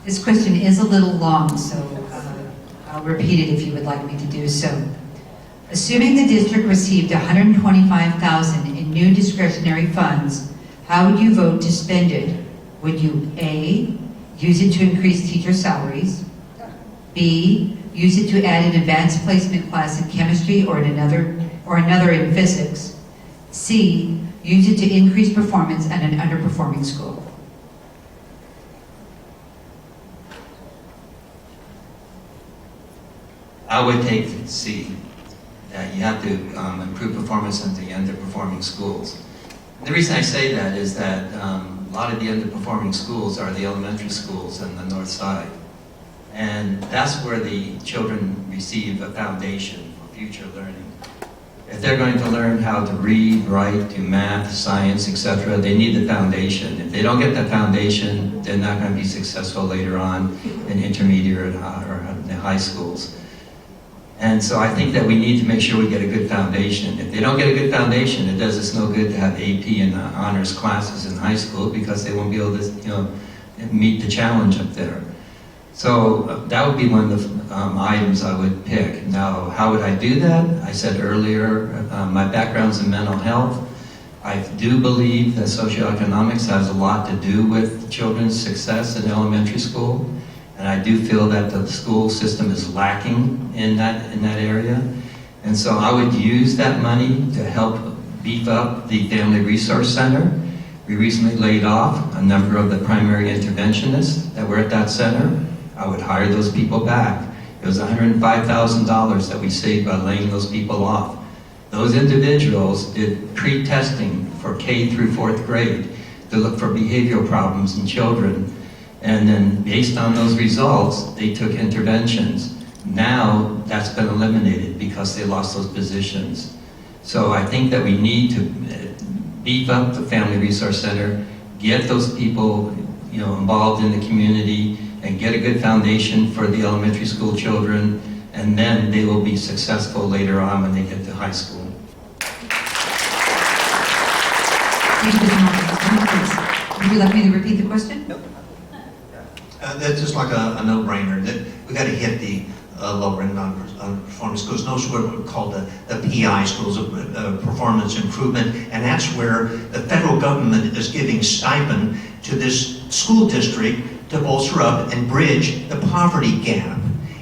This question is a little long, so I'll repeat it if you would like me to do so. Assuming the district received $125,000 in new discretionary funds, how would you vote to spend it? Would you A, use it to increase teacher salaries, B, use it to add an advanced placement class in chemistry or another in physics, C, use it to increase performance at an underperforming school? I would take C, that you have to improve performance in the underperforming schools. The reason I say that is that a lot of the underperforming schools are the elementary schools on the north side. And that's where the children receive a foundation for future learning. If they're going to learn how to read, write, do math, science, etc., they need the foundation. If they don't get that foundation, they're not going to be successful later on in intermediate or in the high schools. And so I think that we need to make sure we get a good foundation. If they don't get a good foundation, it does us no good to have AP and honors classes in high school because they won't be able to, meet the challenge up there. So that would be one of the items I would pick. Now, how would I do that? I said earlier, my background's in mental health. I do believe that socioeconomics has a lot to do with children's success in elementary school. And I do feel that the school system is lacking in that area. And so I would use that money to help beef up the Family Resource Center. We recently laid off a number of the primary interventionists that were at that center. I would hire those people back. It was $105,000 that we saved by laying those people off. Those individuals did pre-testing for K through 4th grade to look for behavioral problems in children. And then based on those results, they took interventions. Now that's been eliminated because they lost those positions. So I think that we need to beef up the Family Resource Center, get those people involved in the community, and get a good foundation for the elementary school children, and then they will be successful later on when they get to high school. Thank you, Mr. Martin. Would you like me to repeat the question? Nope. That's just like a no-brainer. That we got to hit the lower and non-performing schools. Those are what we call the PI schools, performance improvement, and that's where the federal government is giving stipend to this school district to bolster up and bridge the poverty gap.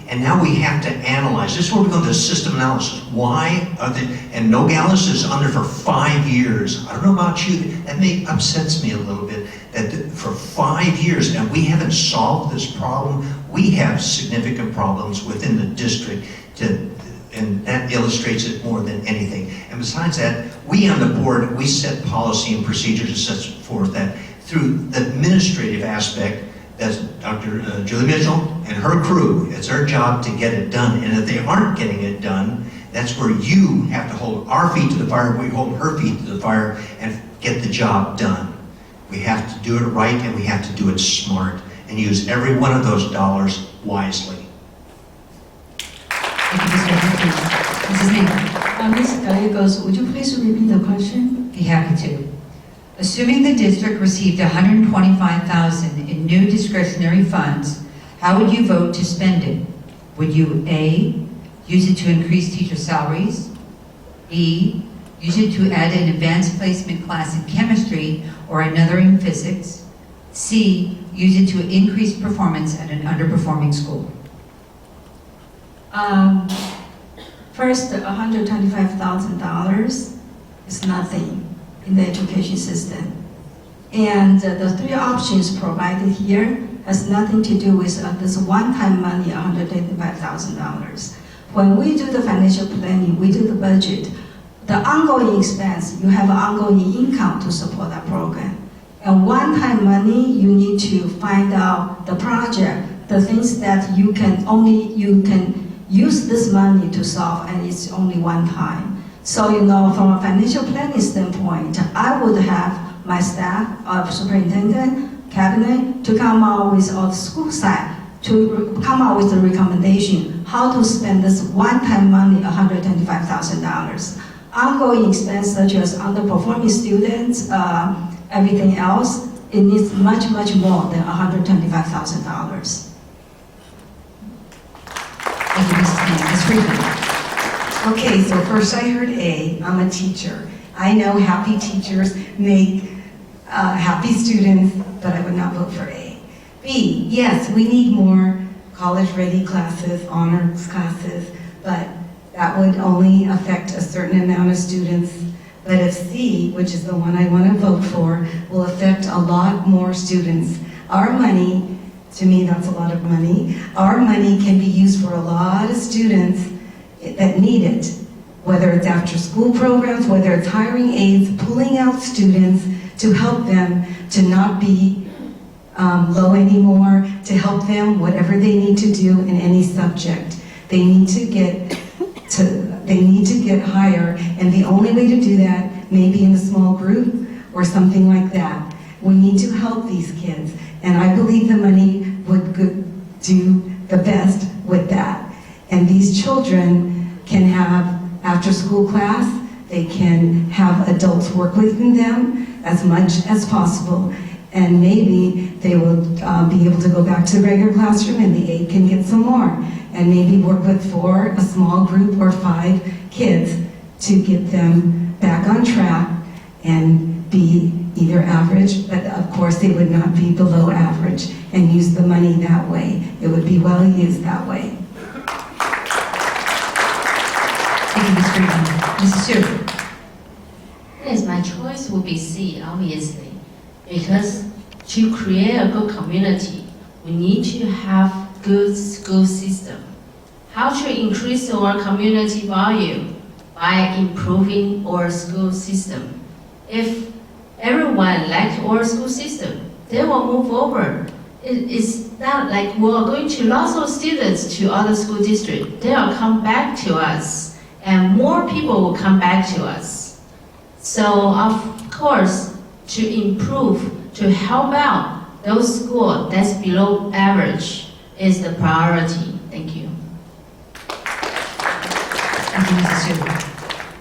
And now we have to analyze. This is where we go to system analysis. Why are they, and Nogales is under for 5 years. I don't know about you, that upsets me a little bit, that for 5 years, and we haven't solved this problem. We have significant problems within the district, and that illustrates it more than anything. And besides that, we on the board, we set policy and procedures and such forth that through the administrative aspect, that's Dr. Julie Mitchell and her crew. It's their job to get it done. And if they aren't getting it done, that's where you have to hold our feet to the fire, we hold her feet to the fire, and get the job done. We have to do it right, and we have to do it smart, and use every one of those dollars wisely. Thank you, Mr. Martin. Mrs. Maynard. Ms. Gallegos, would you please repeat the question? Be happy to. Assuming the district received $125,000 in new discretionary funds, how would you vote to spend it? Would you A, use it to increase teacher salaries, B, use it to add an advanced placement class in chemistry or another in physics, C, use it to increase performance at an underperforming school? First, $125,000 is nothing in the education system. And the three options provided here has nothing to do with this one-time money, $125,000. When we do the financial planning, we do the budget, the ongoing expense, you have an ongoing income to support that program. And one-time money, you need to find out the project, the things that you can use this money to solve, and it's only one time. So, from a financial planning standpoint, I would have my staff of superintendent, cabinet, to come out with, or the school side, to come out with a recommendation, how to spend this one-time money, $125,000. Ongoing expense such as underperforming students, everything else, it needs much, much more than $125,000. Thank you, Mrs. Mann. Ms. Friedman. Okay, so first I heard A, I'm a teacher. I know happy teachers make happy students, but I would not vote for A. B, yes, we need more college-ready classes, honors classes, but that would only affect a certain amount of students. But if C, which is the one I want to vote for, will affect a lot more students. Our money, to me that's a lot of money, our money can be used for a lot of students that need it, whether it's after school programs, whether it's hiring aides, pulling out students to help them to not be low anymore, to help them whatever they need to do in any subject. They need to get higher, and the only way to do that may be in a small group or something like that. We need to help these kids, and I believe the money would do the best with that. And these children can have after-school class, they can have adults work with them as much as possible, and maybe they will be able to go back to the regular classroom and the aide can get some more, and maybe work with a small group or 5 kids to get them back on track and be either average, but of course they would not be below average, and use the money that way. It would be well used that way. Thank you, Ms. Friedman. Mrs. Su. Yes, my choice would be C, obviously, because to create a good community, we need to have good school system. How to increase our community value? By improving our school system. If everyone likes our school system, they will move over. It's not like we're going to lose our students to other school districts. They will come back to us, and more people will come back to us. So, of course, to improve, to help out those schools that's below average is the priority. Thank you. Thank you, Mrs. Su.